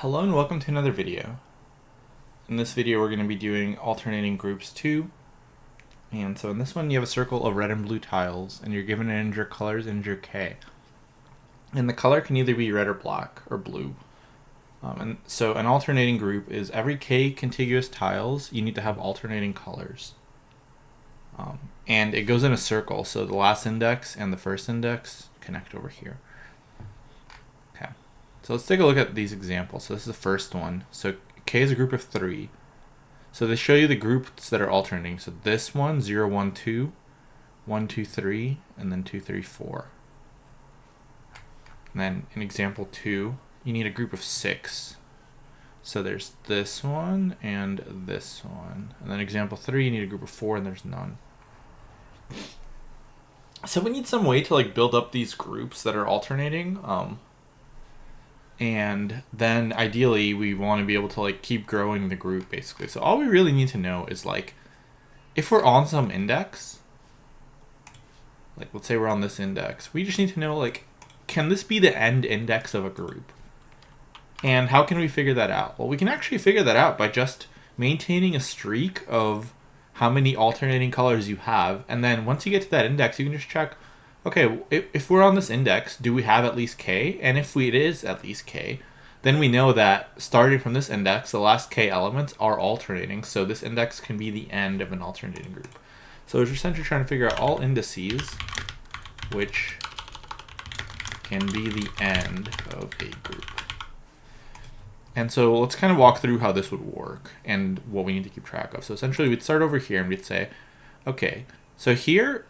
Hello and welcome to another video. In this video we're going to be doing alternating groups 2. And so in this one you have a circle of red and blue tiles and you're given an integer colors integer k. And the color can either be red or black or blue. And so an alternating group is every k contiguous tiles you need to have alternating colors. And it goes in a circle, so the last index and the first index connect over here. Okay. So let's take a look at these examples. So this is the first one. So K is a group of 3. So they show you the groups that are alternating. So this one, 0, 1, 2, 1, 2, 3, and then 2, 3, 4. And then in example 2, you need a group of 6. So there's this one and this one. And then example 3, you need a group of 4 and there's none. So we need some way to build up these groups that are alternating. And then ideally we want to be able to keep growing the group basically. So all we really need to know is if we're on some index, let's say we're on this index, we just need to know can this be the end index of a group? And how can we figure that out? Well, we can actually figure that out by just maintaining a streak of how many alternating colors you have. And then once you get to that index, you can just check, okay, if we're on this index, do we have at least k? And if it is at least k, then we know that starting from this index, the last k elements are alternating. So this index can be the end of an alternating group. So we're essentially trying to figure out all indices which can be the end of a group. And so let's kind of walk through how this would work and what we need to keep track of. So essentially we'd start over here and we'd say, okay, so here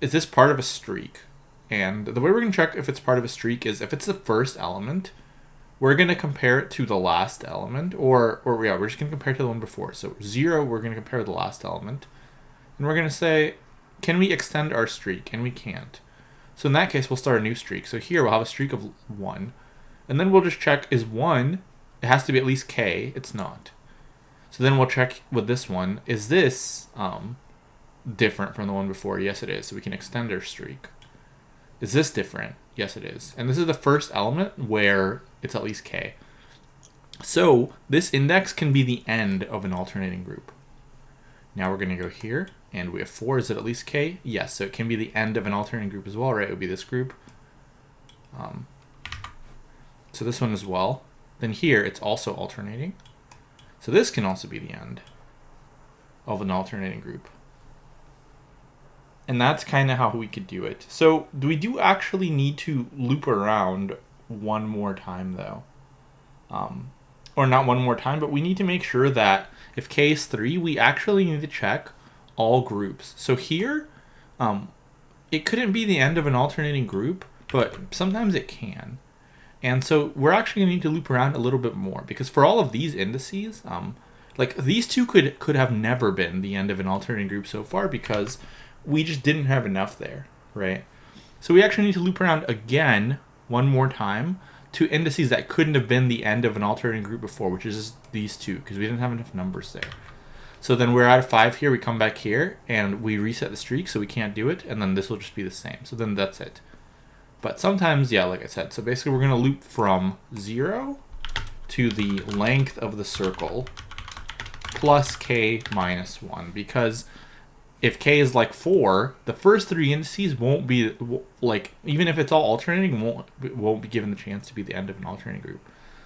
is this part of a streak? And the way we're going to check if it's part of a streak is if it's the first element, we're going to compare it to the last element, or yeah, we're just going to compare it to the one before. So 0, we're going to compare to the last element. And we're going to say, can we extend our streak? And we can't. So in that case, we'll start a new streak. So here we'll have a streak of 1. And then we'll just check, is 1, it has to be at least k, it's not. So then we'll check with this one, is this different from the one before? Yes, it is. So we can extend our streak. Is this different? Yes, it is. And this is the first element where it's at least k. So this index can be the end of an alternating group. Now we're going to go here, and we have 4. Is it at least k? Yes, so it can be the end of an alternating group as well, right? It would be this group. So this one as well. Then here, it's also alternating. So this can also be the end of an alternating group. And that's kind of how we could do it. So we do actually need to loop around one more time though. Or not one more time, but we need to make sure that if k is 3, we actually need to check all groups. So here, it couldn't be the end of an alternating group, but sometimes it can. And so we're actually going to need to loop around a little bit more, because for all of these indices, these two could have never been the end of an alternating group so far because we just didn't have enough there, right? So we actually need to loop around again one more time to indices that couldn't have been the end of an alternating group before, which is these two, because we didn't have enough numbers there. So then we're out of 5 here, we come back here, and we reset the streak, so we can't do it, and then this will just be the same. So then that's it. But sometimes, yeah, like I said, so basically we're going to loop from 0 to the length of the circle plus k minus 1, because if k is 4, the first 3 indices won't be, even if it's all alternating, won't be given the chance to be the end of an alternating group.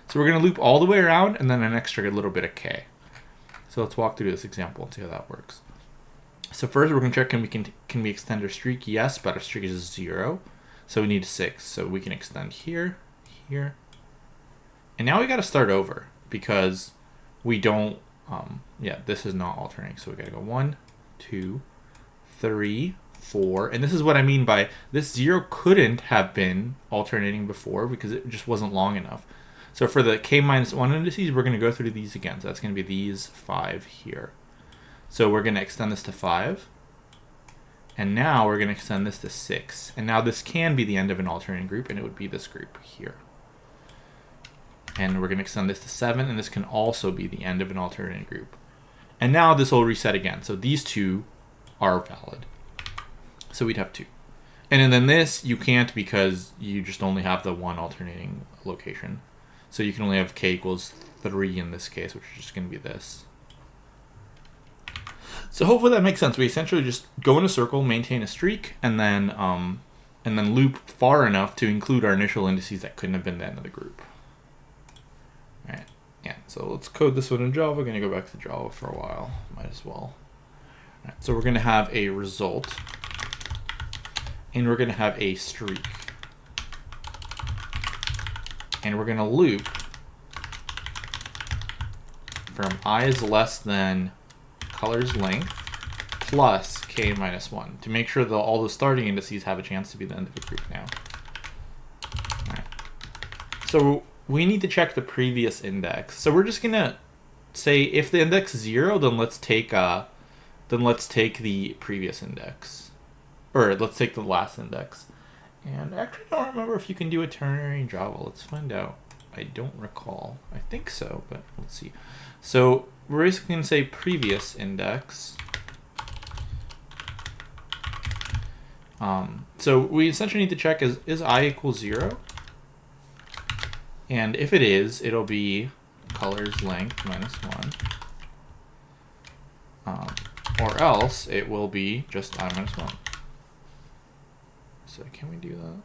So we're going to loop all the way around and then an extra little bit of k. So let's walk through this example and see how that works. So first we're going to check, can we extend our streak? Yes, but our streak is 0. So we need 6. So we can extend here, here. And now we got to start over because we don't, yeah, this is not alternating. So we got to go 1, 2, 3, 4. And this is what I mean by this 0 couldn't have been alternating before because it just wasn't long enough. So for the k minus 1 indices, we're going to go through these again. So that's going to be these 5 here. So we're going to extend this to 5. And now we're going to extend this to 6. And now this can be the end of an alternating group, and it would be this group here. And we're going to extend this to 7, and this can also be the end of an alternating group. And now this will reset again. So these two are valid. So we'd have 2. And then this, you can't because you just only have the one alternating location. So you can only have k equals 3 in this case, which is just going to be this. So hopefully that makes sense. We essentially just go in a circle, maintain a streak, and then loop far enough to include our initial indices that couldn't have been the end of the group. All right. Yeah. So let's code this one in Java. We're going to go back to Java for a while. Might as well. All right. So we're going to have a result, and we're going to have a streak, and we're going to loop from I is less than colors length plus k minus 1 to make sure that all the starting indices have a chance to be the end of the group now. All right. So we need to check the previous index. So we're just gonna say if the index is 0, then let's take the previous index, or let's take the last index. And actually, I don't remember if you can do a ternary in Java. Let's find out. I don't recall. I think so, but let's see. So we're basically going to say previous index. So we essentially need to check is I equals 0? And if it is, it'll be colors length minus 1. Or else it will be just I minus 1. So can we do that?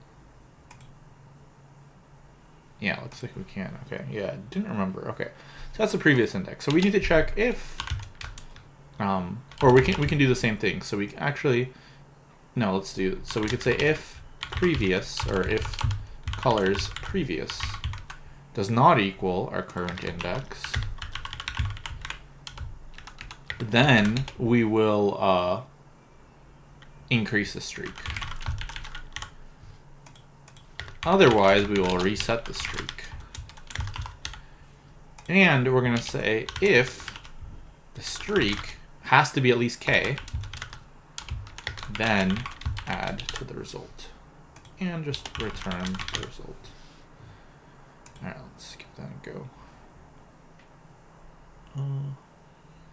Yeah, looks like we can. Okay, yeah, didn't remember. Okay, so that's the previous index. So we need to check if, or we can do the same thing. So we actually, no, let's do. So we could say if previous, or if colors previous does not equal our current index, then we will increase the streak. Otherwise, we will reset the streak. And we're going to say if the streak has to be at least k, then add to the result. And just return the result. All right, let's skip that and go.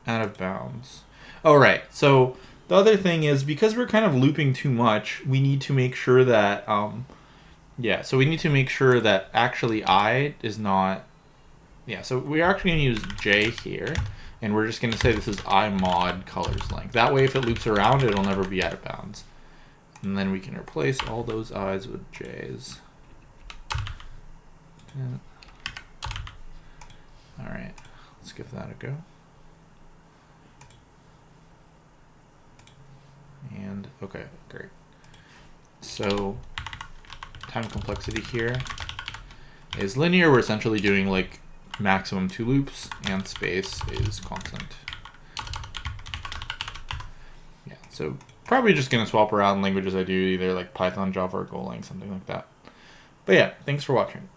Out of bounds. All right, so the other thing is, because we're kind of looping too much, we need to make sure that so we need to make sure that actually I is not, so we're actually going to use j here, and we're just going to say this is I mod colors length. That way, if it loops around, it'll never be out of bounds. And then we can replace all those i's with j's. All right, let's give that a go. And okay, great. So time complexity here is linear. We're essentially doing like maximum 2 loops, and space is constant. Yeah, so probably just gonna swap around languages I do, either like Python, Java, or Golang, something like that. But yeah, thanks for watching.